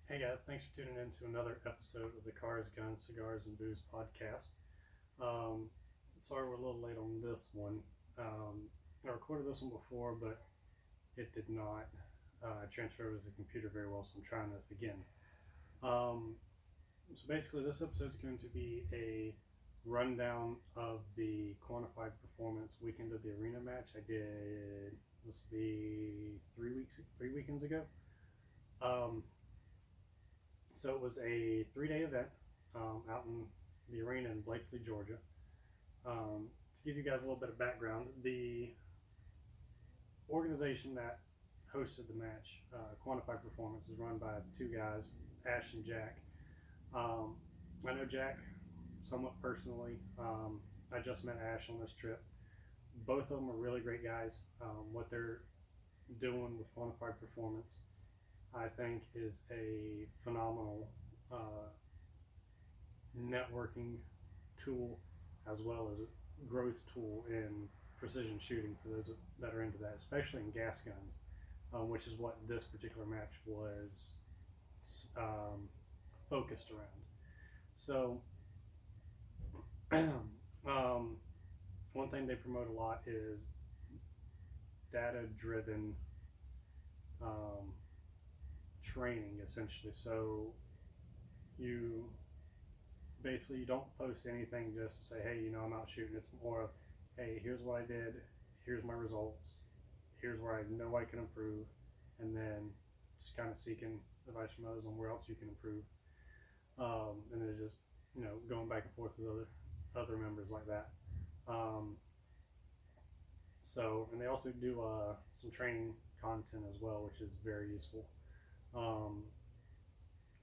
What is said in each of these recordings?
Hey guys, thanks for tuning in to another episode of the Cars, Guns, Cigars, and Booze podcast. Um, Sorry we're a little late on this one. I recorded this one before, but it did not transfer over to the computer very well, so I'm trying this again. So basically, this episode is going to be a rundown of the Quantified Performance weekend of the Arena match I did. This will be 3 weekends ago. So it was a 3-day event out in the arena in Blakely, Georgia. To give you guys a little bit of background, the organization that hosted the match, Quantified Performance, is run by two guys, Ash and Jack. I know Jack somewhat personally. I just met Ash on this trip. Both of them are really great guys. What they're doing with Quantified Performance, I think, is a phenomenal networking tool as well as a growth tool in precision shooting for those that are into that, especially in gas guns, which is what this particular match was focused around. So, one thing they promote a lot is data-driven training, essentially. So you basically, you don't post anything just to say, hey, I'm out shooting. It's more of, hey, here's what I did, here's my results, here's where I know I can improve, and then just kind of seeking advice from others on where else you can improve. And then just going back and forth with other members like that. And they also do some training content as well, which is very useful.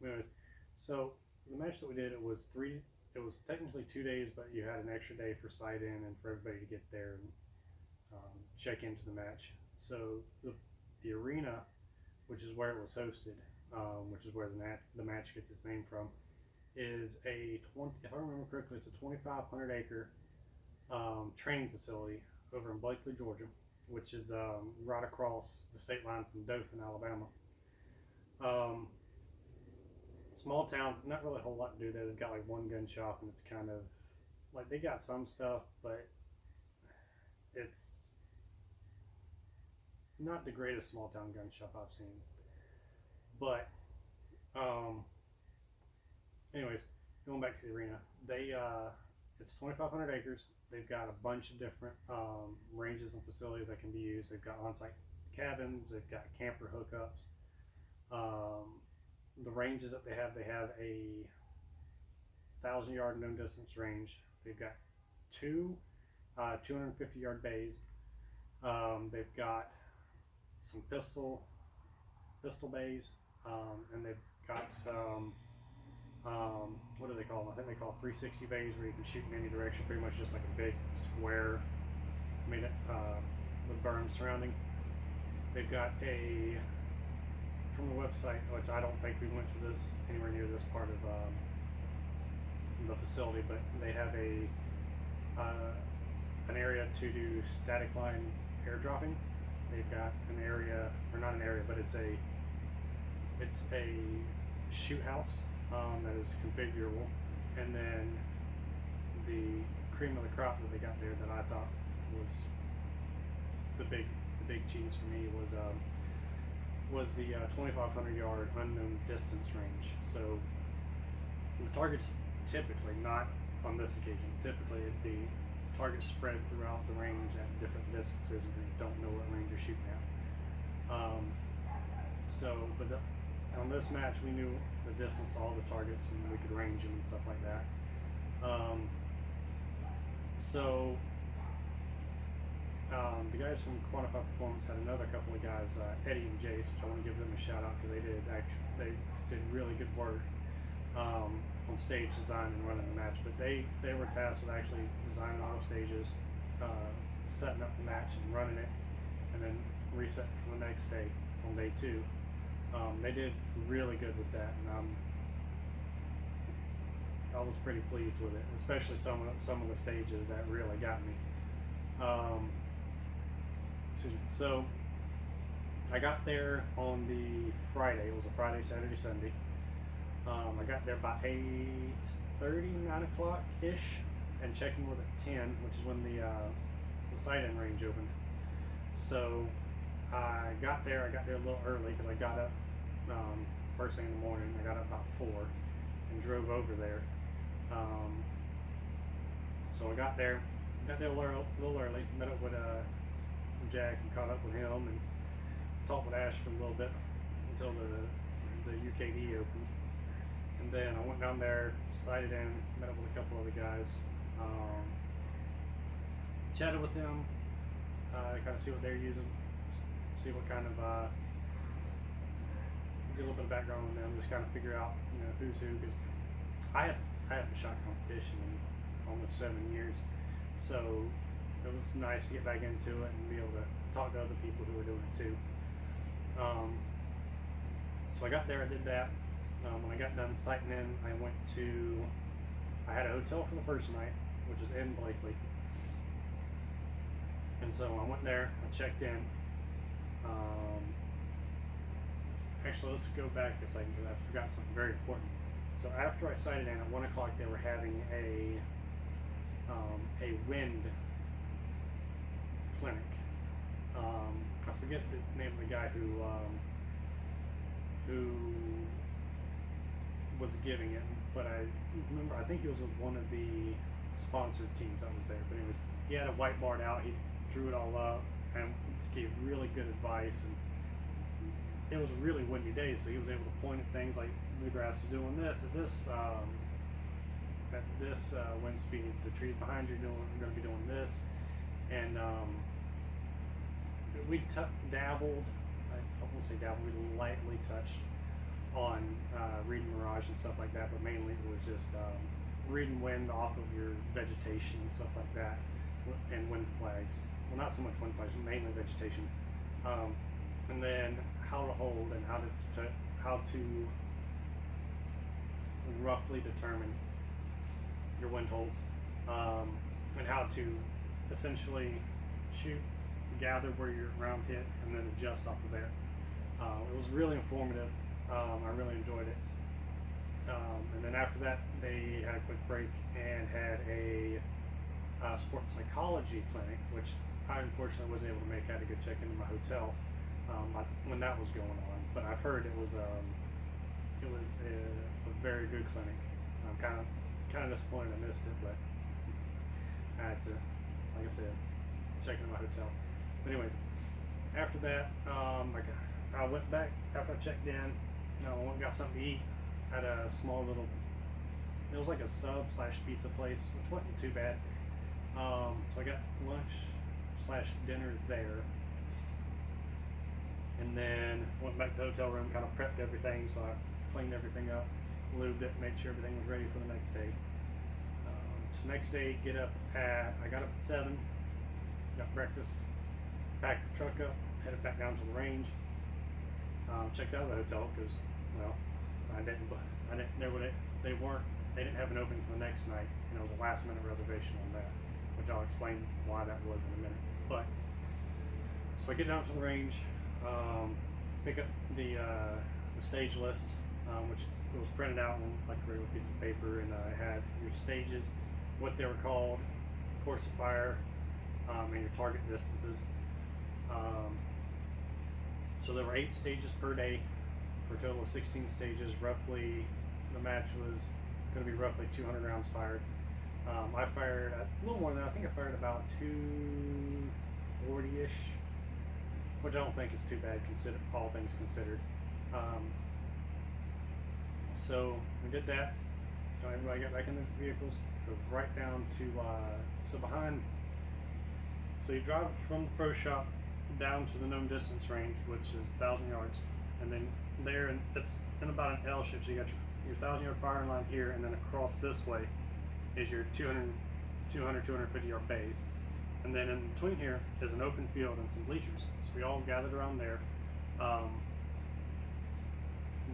Anyways, so the match that we did, it was technically 2 days, but you had an extra day for sight in and for everybody to get there and check into the match. So the arena, which is where it was hosted, which is where the match gets its name from, is if I remember correctly, it's a 2,500 acre training facility over in Blakely, Georgia, which is right across the state line from Dothan, Alabama. Small town, not really a whole lot to do there. They've got like one gun shop, and it's kind of like they got some stuff, but it's not the greatest small town gun shop I've seen. But anyways, going back to the arena, it's 2,500 acres. They've got a bunch of different ranges and facilities that can be used. They've got on-site cabins. They've got camper hookups. The ranges that they have a 1,000-yard known distance range. They've got two 250-yard bays. They've got some pistol bays, and they've got some what do they call them? I think they call 360 bays, where you can shoot in any direction, pretty much just like a big square with berms surrounding. They've got from the website, which I don't think we went to this anywhere near this part of the facility, but they have an area to do static line airdropping. They've got an area, or not an area, but it's a shoot house that is configurable. And then the cream of the crop that they got there that I thought was the big cheese for me was the 2,500-yard unknown distance range. So the targets, typically, not on this occasion, typically it'd be targets spread throughout the range at different distances, and you don't know what range you're shooting at. On this match, we knew the distance to all the targets, and we could range them and stuff like that. The guys from Quantified Performance had another couple of guys, Eddie and Jace, which I want to give them a shout out, because they did really good work on stage design and running the match. But they were tasked with actually designing all the stages, setting up the match and running it, and then reset for the next day on day 2. They did really good with that, and I was pretty pleased with it, especially some of the stages that really got me. So I got there on the Friday. It was a Friday, Saturday, Sunday. I got there by 8:30, 9 o'clock ish, and check-in was at 10, which is when the sight-in range opened. So I got there a little early because I got up first thing in the morning. I got up about 4 and drove over there. So I got there a little early, met up with Jack and caught up with him and talked with Ash for a little bit until the UKD opened. And then I went down there, sighted in, met up with a couple other guys, chatted with them, kind of see what they're using, see what kind of, get a little bit of background on them, just kind of figure out, who's who, because I haven't shot competition in almost 7 years, so it was nice to get back into it and be able to talk to other people who were doing it too. So I got there, I did that. When I got done sighting in, I had a hotel for the first night, which was in Blakely. And so I went there, I checked in. Actually, let's go back a second because I forgot something very important. So after I sighted in at 1 o'clock, they were having a wind clinic. I forget the name of the guy who was giving it, but I remember, I think he was with one of the sponsored teams that was there. But anyways, he had a whiteboard out, he drew it all up and gave really good advice, and it was a really windy day, so he was able to point at things like the grass is doing this at this wind speed, the trees behind you are going to be doing this. And we dabbled, I won't say dabbled, we lightly touched on reading mirage and stuff like that, but mainly it was just reading wind off of your vegetation and stuff like that, and wind flags. Well, not so much wind flags, but mainly vegetation. And then how to hold and how to roughly determine your wind holds, and how to essentially shoot, gather where your round hit, and then adjust off of there. It was really informative. I really enjoyed it. And then after that, they had a quick break and had a sports psychology clinic, which I unfortunately wasn't able to make. I had to go check into my hotel when that was going on. But I've heard it was a very good clinic. I'm kind of disappointed I missed it, but I had to, like I said, check into my hotel. But anyways, after that, I went back after I checked in. I went and got something to eat at a small little, it was like a sub/pizza place, which wasn't too bad. So I got lunch/dinner there, and then went back to the hotel room, kind of prepped everything. So I cleaned everything up, lubed it, made sure everything was ready for the next day. So next day, I got up at 7, got breakfast, packed the truck up, headed back down to the range. Checked out of the hotel because, well, they didn't have an opening for the next night, and it was a last-minute reservation on that, which I'll explain why that was in a minute. But so I get down to the range, pick up the stage list, which was printed out on like a regular piece of paper, and it had your stages, what they were called, course of fire, and your target distances. So there were 8 stages per day for a total of 16 stages. Roughly, the match was going to be roughly 200 rounds fired. I fired a little more than that. I think I fired about 240-ish, which I don't think is too bad, all things considered. So we did that. Everybody got back in the vehicles, drove right down to, so you drive from the pro shop down to the known distance range, which is 1,000 yards, and then it's in about an L shape. So you got your 1,000-yard firing line here, and then across this way is your 250 yard bays, and then in between here is an open field and some bleachers. So we all gathered around there.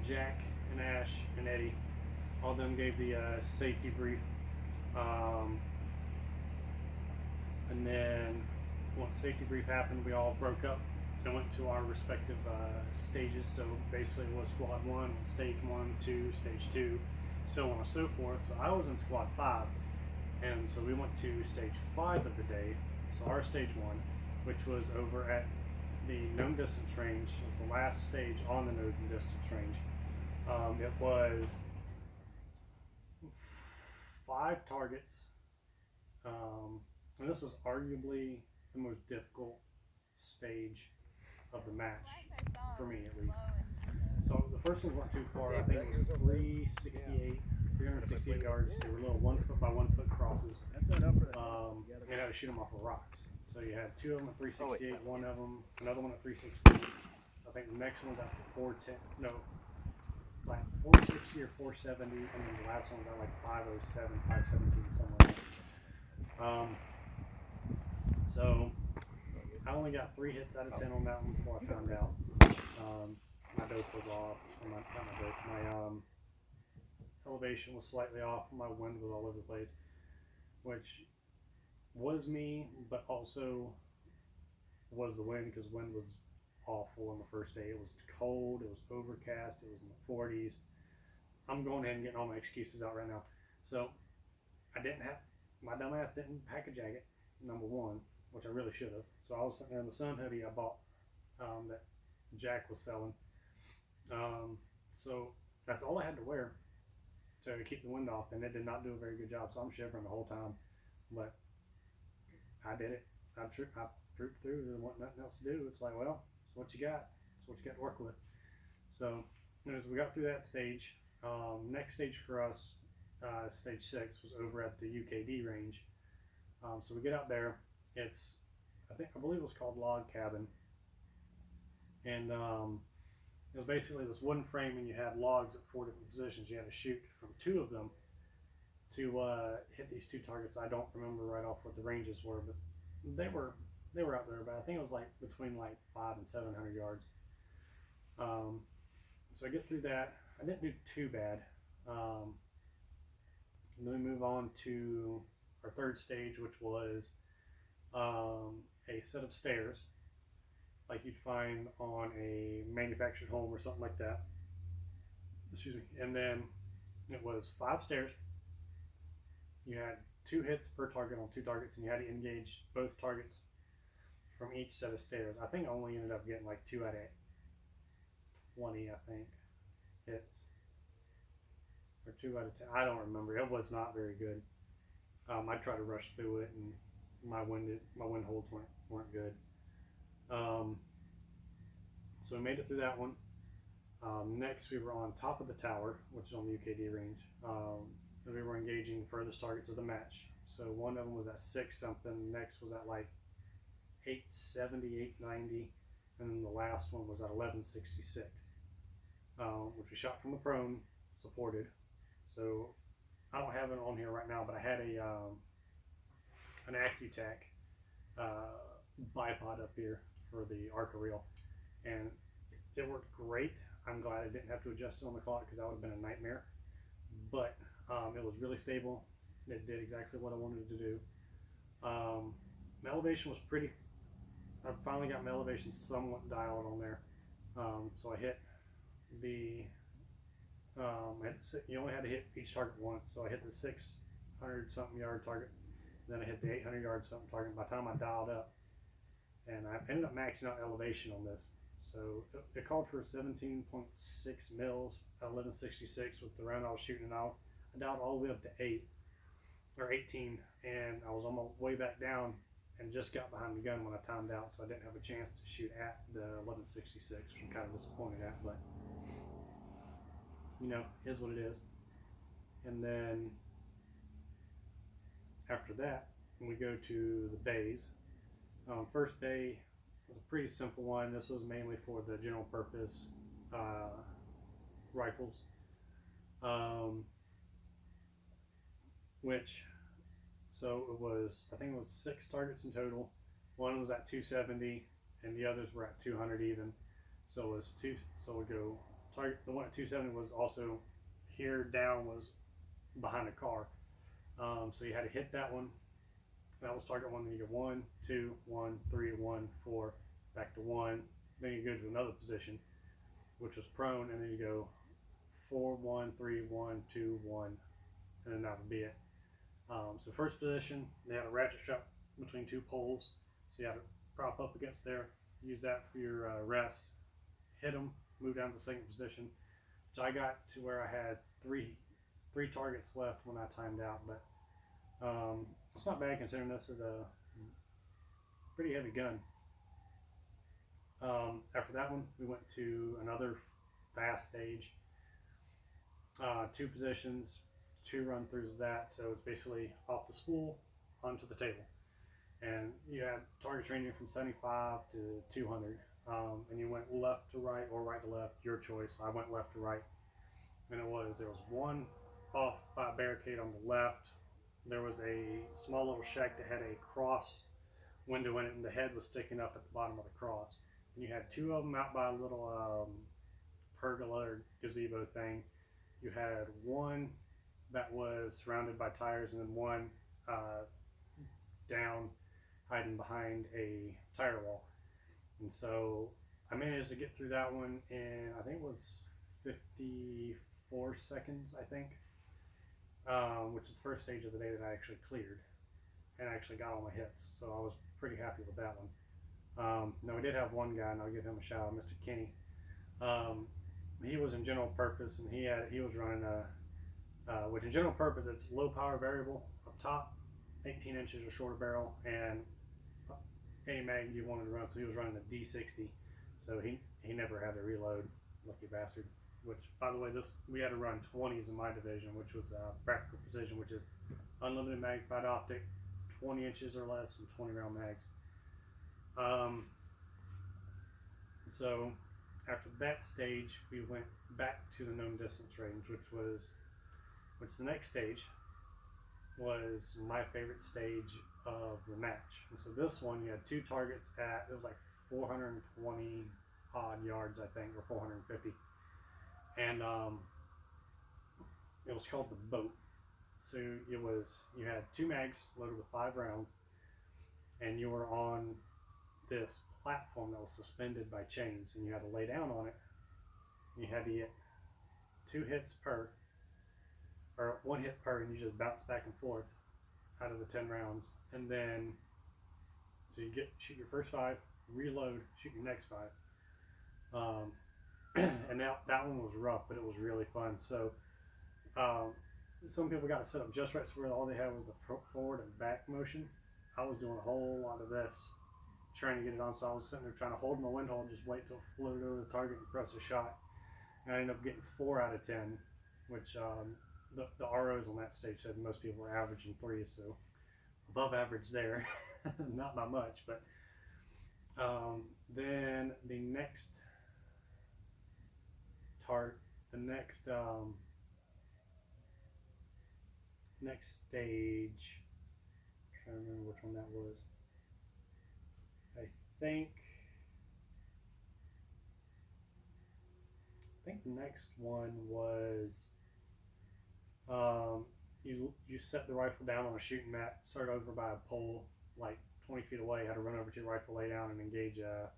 Jack and Ash and Eddie, all of them gave the safety brief, and then once safety brief happened, we all broke up and went to our respective stages. So basically it was squad 1, stage 1, 2, stage 2, so on and so forth. So I was in squad 5, and so we went to stage 5 of the day. So our stage 1, which was over at the known distance range, was the last stage on the known distance range. It was 5 targets, and this was arguably the most difficult stage of the match, for me at least. So the first ones weren't too far. I think it was 368 yards. They were little 1 foot by 1 foot crosses. You had to shoot them off of rocks. So you had 2 of them at 368, one of them, another one at 360. I think the next one's at 410. No, like 460 or 470, and then the last one was at like 507, 517, something like that. So I only got 3 hits out of 10 on that one before I found out. My dope was off. My elevation was slightly off. My wind was all over the place, which was me, but also was the wind, because wind was awful on the first day. It was cold, it was overcast, it was in the 40s. I'm going ahead and getting all my excuses out right now. So my dumb ass didn't pack a jacket, number one, which I really should have. So I was sitting there in the sun hoodie I bought that Jack was selling. So that's all I had to wear to keep the wind off, and it did not do a very good job. So I'm shivering the whole time, but I did it. I trooped through. There wasn't nothing else to do. It's like, well, it's what you got. It's what you got to work with. So as we got through that stage, next stage for us, stage 6, was over at the UKD range. So we get out there. I believe it was called Log Cabin, and it was basically this wooden frame, and you had logs at 4 different positions. You had to shoot from 2 of them to hit these 2 targets. I don't remember right off what the ranges were, but they were out there. But I think it was like between like 500 and 700 yards. So I get through that. I didn't do too bad. Then we move on to our 3rd stage, which was a set of stairs, like you'd find on a manufactured home or something like that. Excuse me. And then it was 5 stairs. You had 2 hits per target on 2 targets, and you had to engage both targets from each set of stairs. I think I only ended up getting like 2 out of 20, I think, hits, or 2 out of 10. I don't remember. It was not very good. I tried to rush through it, and my wind holds weren't good. So we made it through that one. Next, we were on top of the tower, which is on the UKD range. And we were engaging the furthest targets of the match. So one of them was at 6 something. Next was at like 870, 890, and then the last one was at 1166, which we shot from the prone, supported. So I don't have it on here right now, but I had an Accutac bipod up here for the Arca reel, and it worked great. I'm glad I didn't have to adjust it on the clock, because that would have been a nightmare. But it was really stable. It did exactly what I wanted it to do. My elevation was pretty. I finally got my elevation somewhat dialed on there. So I hit the. You only had to hit each target once, so I hit the 600 something yard target. Then I hit the 800 yard something target. By the time I dialed up, and I ended up maxing out elevation on this. So it called for 17.6 mils at 1166 with the round I was shooting, and I dialed all the way up to 8 or 18, and I was on my way back down and just got behind the gun when I timed out, so I didn't have a chance to shoot at the 1166, which I'm kind of disappointed at, but you know, is what it is. And then after that, we go to the bays. First bay was a pretty simple one. This was mainly for the general purpose rifles, so it was, I think it was 6 targets in total. One was at 270, and the others were at 200 even. So it was 2. So we go target. The one at 270 was also here down, was behind a car. So you had to hit that one. That was target 1. Then you go 1, 2, 1, 3, 1, 4, back to 1, then you go to another position, which was prone, and then you go 4, 1, 3, 1, 2, 1, and then that would be it. So first position, they had a ratchet strap between 2 poles, so you had to prop up against there, use that for your rest, hit them, move down to the second position. So I got to where I had three targets left when I timed out, but it's not bad considering this is a pretty heavy gun. After that one, we went to another fast stage, 2 positions, 2 run-throughs of that. So it's basically off the spool onto the table, and you had targets ranging from 75 to 200, and you went left to right or right to left, your choice. I went left to right, and there was one off by a barricade on the left. There was a small little shack that had a cross window in it, and the head was sticking up at the bottom of the cross. And you had 2 of them out by a little pergola or gazebo thing. You had one that was surrounded by tires, and then one down hiding behind a tire wall. And so I managed to get through that one in, I think it was 54 seconds, I think, which is the first stage of the day that I actually cleared and I actually got all my hits. So I was pretty happy with that one. Now we did have one guy, and I'll give him a shout out, Mr. Kenny. He was in general purpose, and he was running which in general purpose, it's low power variable up top, 18 inches or shorter barrel, and any mag you wanted to run. So he was running a D60, so he never had to reload, lucky bastard. Which, by the way, we had to run 20s in my division, which was practical precision, which is unlimited magnified optic, 20 inches or less, and 20 round mags. So after that stage, we went back to the known distance range, which the next stage was my favorite stage of the match. And so this one, you had 2 targets it was like 420 odd yards, I think, or 450. And it was called the boat. So you had 2 mags loaded with 5 rounds, and you were on this platform that was suspended by chains, and you had to lay down on it. You had to get 2 hits per, or 1 hit per, and you just bounce back and forth out of the 10 rounds. And then, so you shoot your first 5, reload, shoot your next 5. And now that one was rough, but it was really fun. So some people got to set up just right, so where all they had was the forward and back motion. I was doing a whole lot of this, trying to get it on. So I was sitting there trying to hold my wind hold, just wait till it floated over the target and press a shot. And I ended up getting 4 out of 10, which the ROs on that stage said most people were averaging 3, so above average there, not by much. But then the next next stage, I'm trying to remember which one that was. I think the next one was you set the rifle down on a shooting mat, start over by a pole like 20 feet away, had to run over to your rifle, lay down, and engage a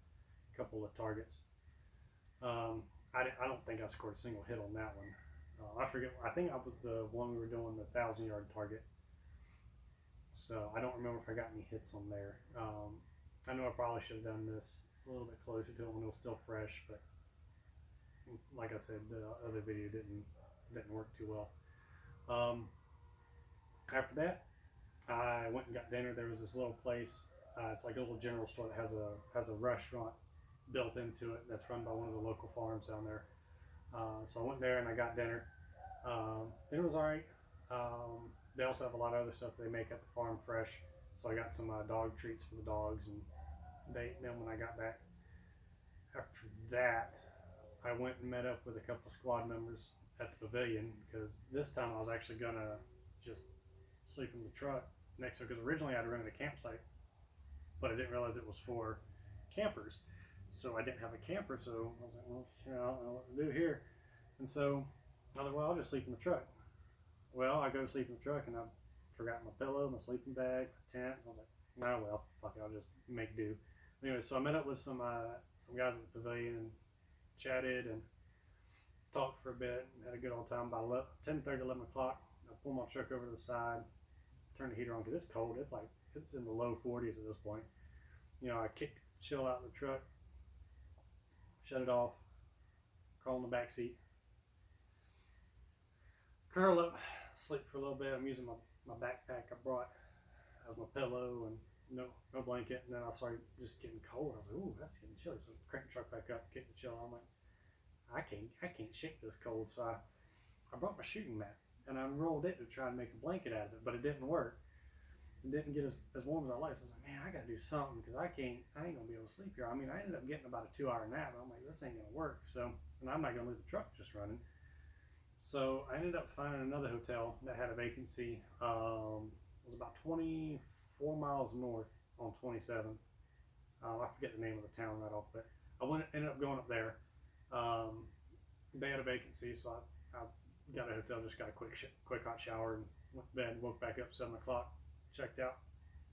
couple of targets. I don't think I scored a single hit on that one. I forget. I think I was the one we were doing the 1,000-yard target. So I don't remember if I got any hits on there. I know I probably should have done this a little bit closer to it when it was still fresh, but like I said, the other video didn't work too well. After that, I went and got dinner. There was this little place. It's like a little general store that has a restaurant built into it that's run by one of the local farms down there. So I went there and I got dinner. Dinner was alright. They also have a lot of other stuff they make at the farm fresh. So I got some dog treats for the dogs, and then when I got back after that, I went and met up with a couple of squad members at the pavilion, because this time I was actually gonna just sleep in the truck next to it, because originally I'd rented a campsite, but I didn't realize it was for campers. So I didn't have a camper, so I was like, well, shit, I don't know what to do here. And so I was like, well, I'll just sleep in the truck. Well, I go to sleep in the truck, and I forgot my pillow, my sleeping bag, my tent. So I was like, nah, well, fuck it, I'll just make do. Anyway, so I met up with some guys at the pavilion and chatted and talked for a bit and had a good old time. By 10:30, 11 o'clock, I pulled my truck over to the side, turned the heater on because it's cold. It's in the low 40s at this point. I kicked the chill out of the truck, shut it off, crawl in the back seat, curl up, sleep for a little bit. I'm using my backpack I brought as my pillow and no blanket. And then I started just getting cold. I was like, ooh, that's getting chilly. So I cranked the truck back up, kicked the chill. I'm like, I can't shake this cold. So I brought my shooting mat and I unrolled it to try and make a blanket out of it, but it didn't work. It didn't get as warm as I liked. So I was like, man, I gotta do something because I ain't gonna be able to sleep here. I mean, I ended up getting about a 2-hour nap. I'm like, this ain't gonna work. So, and I'm not gonna leave the truck just running. So I ended up finding another hotel that had a vacancy. It was about 24 miles north on 27. I forget the name of the town right off, but ended up going up there. They had a vacancy, so I got a hotel, just got a quick hot shower and went to bed. Woke back up 7 o'clock, checked out,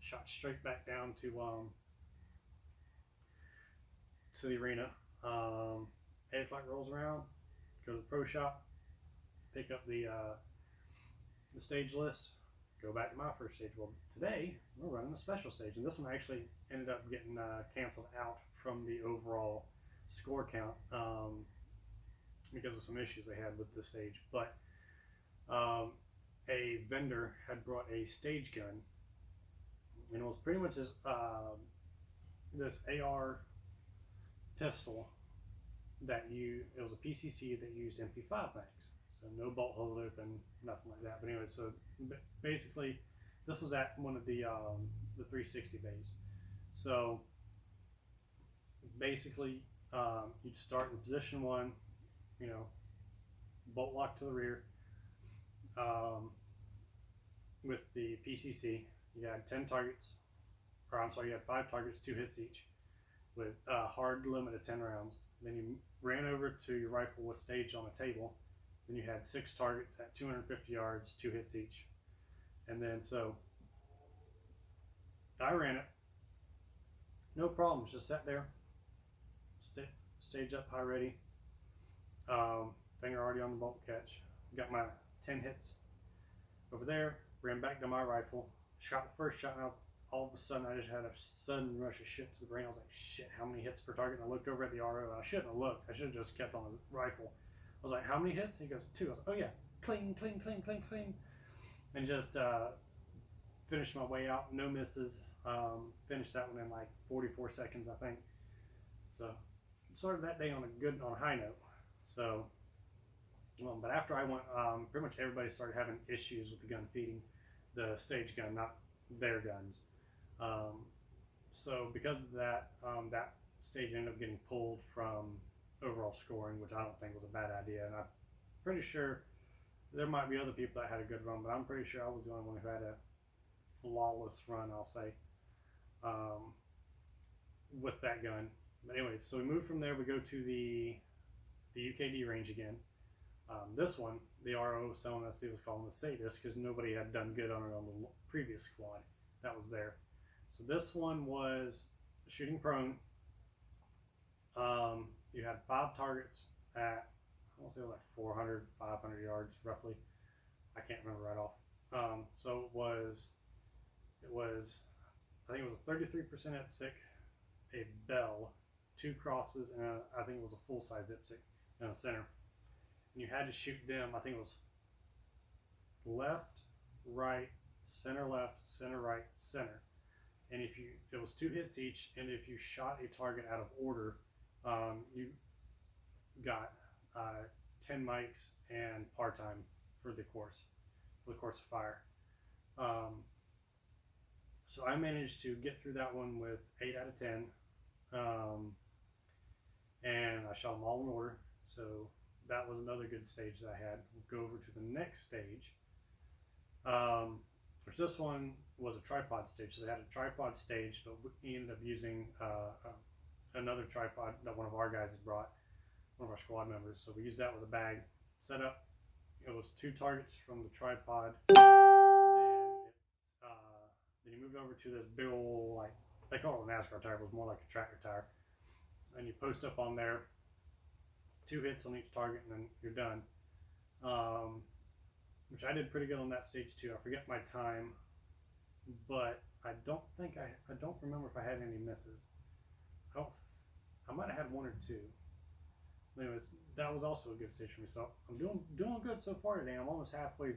shot straight back down to the arena. 8 o'clock rolls around, go to the pro shop, pick up the stage list, go back to my first stage. Well, today we're running a special stage, and this one actually ended up getting canceled out from the overall score count because of some issues they had with the stage. But a vendor had brought a stage gun, and it was pretty much this AR pistol it was a PCC that used MP5 mags. So no bolt hole open, nothing like that. But anyway, so basically, this was at one of the 360 bays. So basically, you'd start in position 1, bolt lock to the rear. With the PCC, you had 10 targets, you had 5 targets, 2 hits each, with a hard limit of 10 rounds. Then you ran over to your rifle with staged on a table. Then you had 6 targets at 250 yards, 2 hits each. And then so I ran it, no problems, just sat there, stage up, high ready, finger already on the bolt catch. Got my 10 hits over there, ran back to my rifle, shot the first shot, and all of a sudden I just had a sudden rush of shit to the brain. I was like, shit, how many hits per target? And I looked over at the RO, and I shouldn't have looked. I should have just kept on the rifle. I was like, how many hits? And he goes, 2. I was like, oh yeah, clean, clean, clean, clean, clean. And just finished my way out, no misses. Finished that one in like 44 seconds, I think. So started that day on a high note. So, but after I went, pretty much everybody started having issues with the gun feeding the stage gun, not their guns. So because of that, that stage ended up getting pulled from overall scoring, which I don't think was a bad idea. And I'm pretty sure there might be other people that had a good run, but I'm pretty sure I was the only one who had a flawless run, I'll say, with that gun. But anyways, so we moved from there. We go to the UKD range again. This one, the RO was telling us he was calling the Sadist because nobody had done good on it on the previous squad that was there. So this one was shooting prone. You had 5 targets at, I want to say like 400, 500 yards roughly. I can't remember right off. So it was, I think it was a 33% IPSC, a bell, 2 crosses, and I think it was a full-size IPSC in the center. And you had to shoot them, I think it was left, right, center left, center right, center. And it was 2 hits each, and if you shot a target out of order, you got 10 mics and par time for the course of fire. So I managed to get through that one with 8 out of 10, and I shot them all in order. So that was another good stage that I had. We'll go over to the next stage, which this one was a tripod stage. So they had a tripod stage, but we ended up using another tripod that one of our guys had brought, one of our squad members. So we used that with a bag set up. It was 2 targets from the tripod. Then you moved over to this big old like they call it a NASCAR tire, but it was more like a tractor tire. And you post up on there, 2 hits on each target, and then you're done. Which I did pretty good on that stage too. I forget my time, but I don't remember if I had any misses. I might have had 1 or 2. Anyways, that was also a good stage for me. So I'm doing good so far today. I'm almost halfway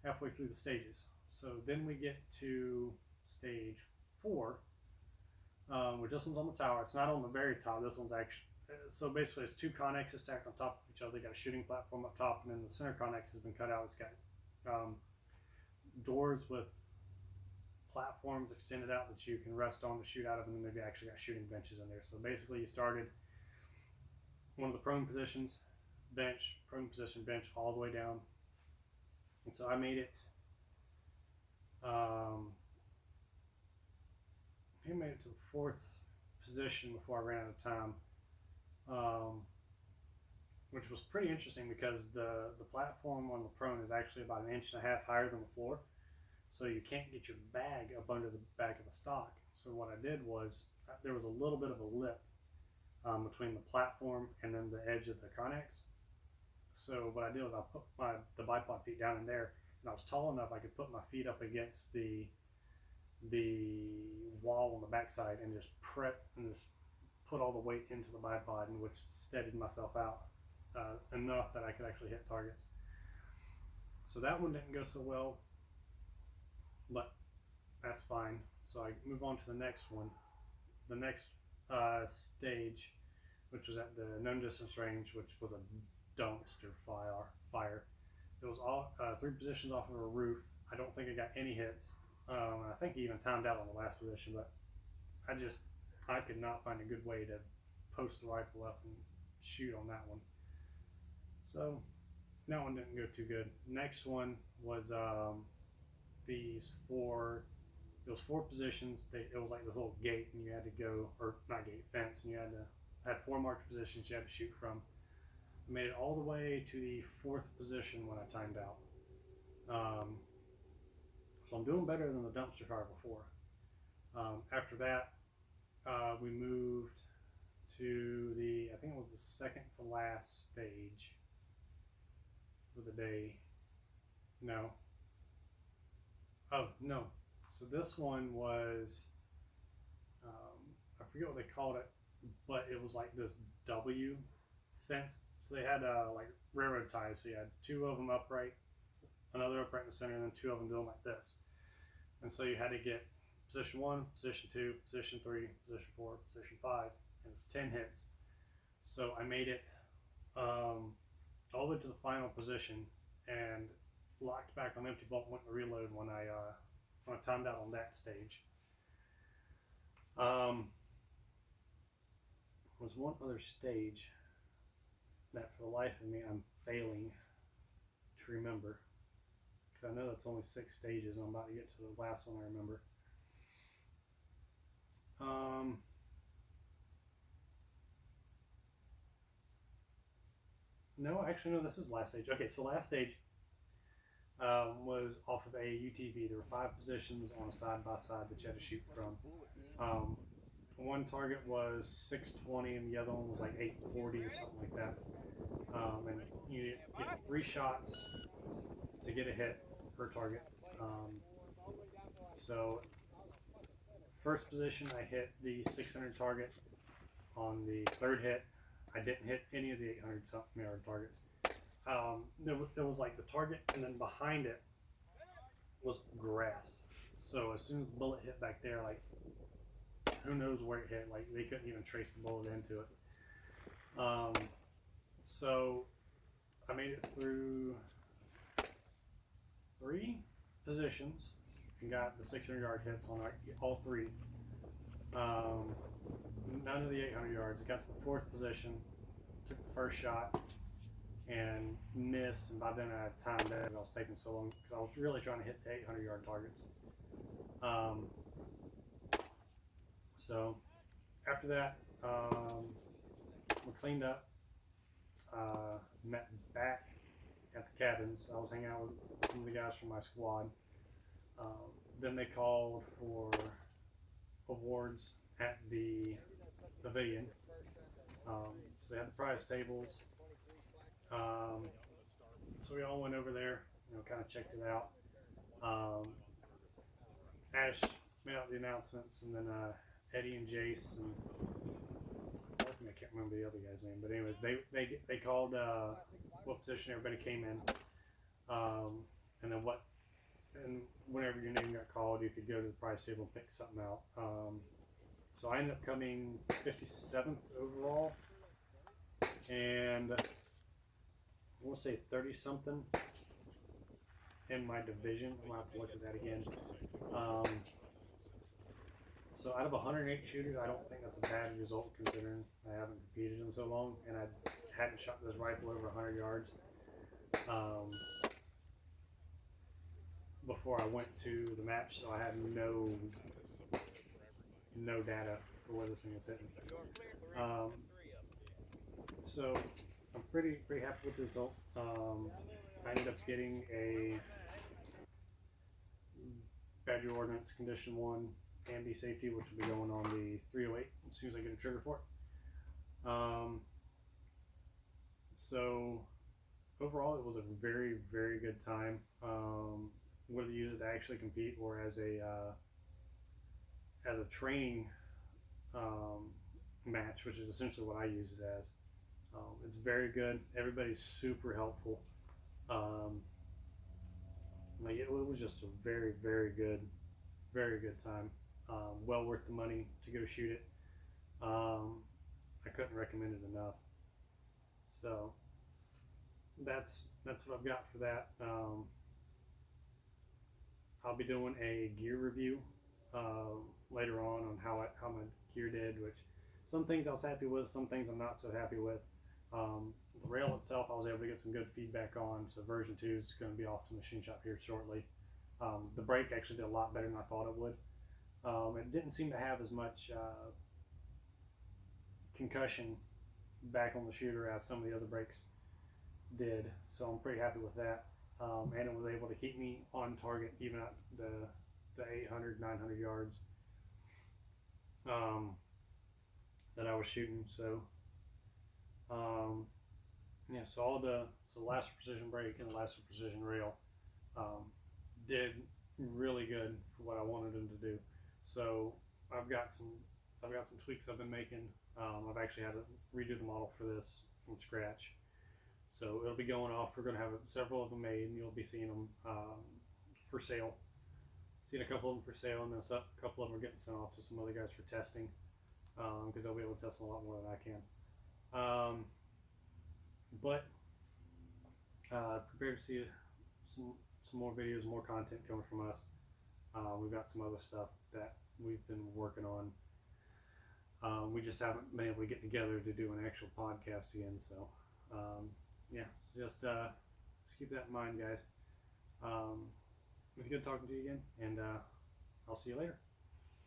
through the stages. So then we get to stage 4, which this one's on the tower. It's not on the very top. This one's actually, so basically it's 2 connexes stacked on top of each other. They got a shooting platform up top, and then the center connex has been cut out. It's got doors with platforms extended out that you can rest on to shoot out of, and then they've actually got shooting benches in there. So basically you started one of the prone positions, bench, prone position, bench, all the way down. And so I made it, to the 4th position before I ran out of time, which was pretty interesting because the platform on the prone is actually about 1.5 inches higher than the floor. So you can't get your bag up under the back of the stock. So what I did was, there was a little bit of a lip between the platform and then the edge of the connex. So what I did was I put the bipod feet down in there, and I was tall enough I could put my feet up against the wall on the backside and just put all the weight into the bipod, and which steadied myself out enough that I could actually hit targets. So that one didn't go so well, but that's fine. So I move on to the next one. The next stage, which was at the known distance range, which was a dumpster fire. It was all 3 positions off of a roof. I don't think I got any hits. I think he even timed out on the last position, but I could not find a good way to post the rifle up and shoot on that one. So that one didn't go too good. Next one was these 4. It was 4 positions. It was like this little gate, and you had to go, or not gate, fence, and you had 4 marked positions you had to shoot from. I made it all the way to the 4th position when I timed out. So I'm doing better than the dumpster fire before. After that, we moved to I think it was the 2nd to last stage for the day. No. Oh, no. So this one was, I forget what they called it, but it was like this W fence. So they had like railroad ties. So you had 2 of them upright, another upright in the center, and then 2 of them doing like this. And so you had to get position 1, position 2, position 3, position 4, position 5, and it's 10 hits. So I made it all the way to the final position and locked back on empty bolt, went to reload when I timed out on that stage. Was one other stage that for the life of me I'm failing to remember, because I know that's only 6 stages and I'm about to get to the last one I remember. No, actually no, this is the last stage. Okay, so last stage was off of a UTV. There were 5 positions on a side-by-side that you had to shoot from. One target was 620 and the other one was like 840 or something like that. And you get 3 shots to get a hit per target. So first position I hit the 600 target. On the 3rd hit I didn't hit any of the 800 something yard targets. There was like the target, and then behind it was grass. So as soon as the bullet hit back there, like who knows where it hit, like they couldn't even trace the bullet into it. So I made it through 3 positions and got the 600 yard hits on all 3. None of the 800 yards. I got to the 4th position, took the first shot and missed, and by then I had timed out. I was taking so long because I was really trying to hit the 800 yard targets. So after that, we cleaned up, met back at the cabins. I was hanging out with some of the guys from my squad. Then they called for awards at the pavilion. So they had the prize tables. So we all went over there, kind of checked it out. Ash made out the announcements, and then Eddie and Jace, and I can't remember the other guy's name, but anyways, they called what position everybody came in, and then and whenever your name got called, you could go to the prize table and pick something out. So I ended up coming 57th overall, and I want to say 30 something in my division. I'll have to look at that again. So out of 108 shooters, I don't think that's a bad result considering I haven't competed in so long, and I hadn't shot this rifle over 100 yards before I went to the match, so I had no data for where this thing is hitting. So I'm pretty happy with the result. I ended up getting a Badger Ordnance Condition 1 ambi safety, which will be going on the 308 as soon as I get a trigger for it. So overall, it was a very, very good time. Whether you use it to actually compete or as a training match, which is essentially what I use it as. It's very good. Everybody's super helpful. Like it was just a very, very good time. Well worth the money to go shoot it. I couldn't recommend it enough. So that's what I've got for that. I'll be doing a gear review later on how my gear did, which some things I was happy with, some things I'm not so happy with. The rail itself, I was able to get some good feedback on, so version 2 is going to be off to the machine shop here shortly. The brake actually did a lot better than I thought it would. It didn't seem to have as much concussion back on the shooter as some of the other brakes did, so I'm pretty happy with that. And it was able to keep me on target even at the 800, 900 yards that I was shooting. So yeah, so Lasso Precision brake and the Lasso Precision rail did really good for what I wanted them to do. So I've got some tweaks I've been making. I've actually had to redo the model for this from scratch. So it'll be going off. We're going to have several of them made, and you'll be seeing them for sale. Seen a couple of them for sale, and then a couple of them are getting sent off to some other guys for testing, because they'll be able to test them a lot more than I can. But prepare to see some more videos, more content coming from us. We've got some other stuff that we've been working on. We just haven't been able to get together to do an actual podcast again. So yeah, just keep that in mind, guys. It's good talking to you again, and I'll see you later.